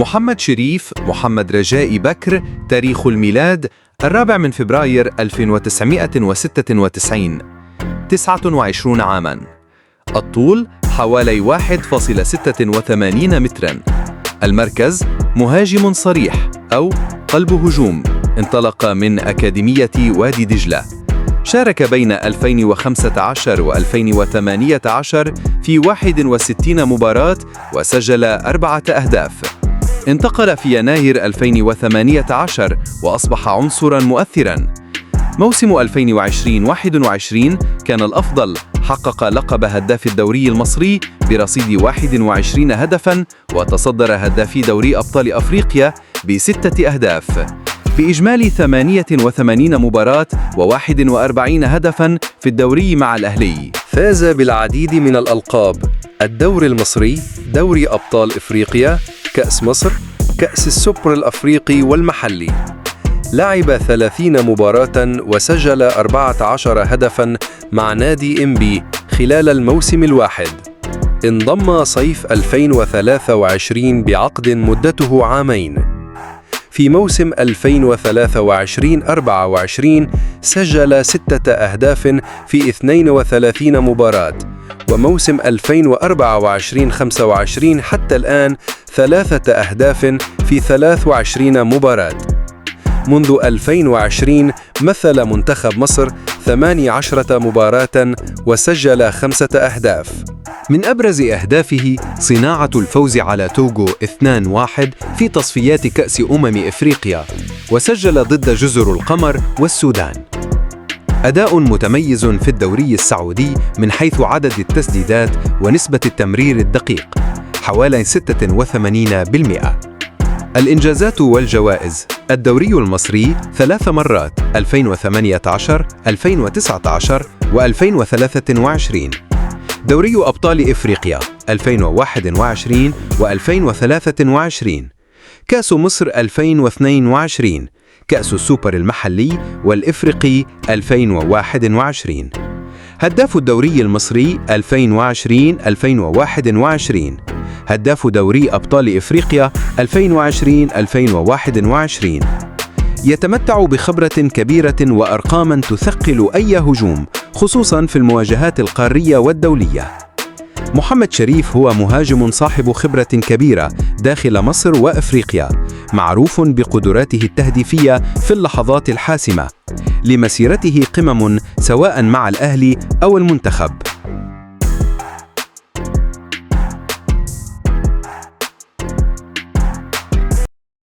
محمد شريف محمد رجائي بكر. تاريخ الميلاد 4 فبراير 1996. 29 عاماً. الطول حوالي 1.86 متراً. المركز مهاجم صريح أو قلب هجوم. انطلق من أكاديمية وادي دجلة. شارك بين 2015 و2018 في 61 مباراة وسجل 4 أهداف. انتقل في يناير 2018 وأصبح عنصراً مؤثراً. موسم 2020-21 كان الأفضل، حقق لقب هداف الدوري المصري برصيد 21 هدفاً، وتصدر هدافي دوري أبطال أفريقيا ب6 أهداف بإجمالي 88 مباراة و41 هدفاً في الدوري مع الأهلي. فاز بالعديد من الألقاب: الدوري المصري، دوري أبطال إفريقيا، كأس مصر، كأس السوبر الأفريقي والمحلي. لعب 30 مباراة وسجل 14 هدفاً مع نادي إنبي خلال الموسم الواحد. انضم صيف 2023 بعقد مدته عامين. في موسم 2023-24 سجل 6 أهداف في 32 مباراة، وموسم 2024-25 حتى الآن 3 أهداف في 23 مباراة. منذ 2020 مثل منتخب مصر 18 مباراة وسجل 5 أهداف. من أبرز أهدافه صناعة الفوز على توغو 2-1 في تصفيات كأس إفريقيا، وسجل ضد جزر القمر والسودان. أداء متميز في الدوري السعودي من حيث عدد التسديدات ونسبة التمرير الدقيق حوالي 86%. الإنجازات والجوائز: الدوري المصري 3 مرات 2018، 2019 و2023. دوري أبطال إفريقيا 2021 و2023. كأس مصر 2022. كأس السوبر المحلي والإفريقي 2021. هداف الدوري المصري 2020-2021. هداف دوري أبطال إفريقيا 2020-2021. يتمتع بخبرة كبيرة وأرقام تثقل أي هجوم، خصوصاً في المواجهات القارية والدولية. محمد شريف هو مهاجم صاحب خبرة كبيرة داخل مصر وأفريقيا، معروف بقدراته التهديفية في اللحظات الحاسمة. لمسيرته قمم سواء مع الأهلي أو المنتخب.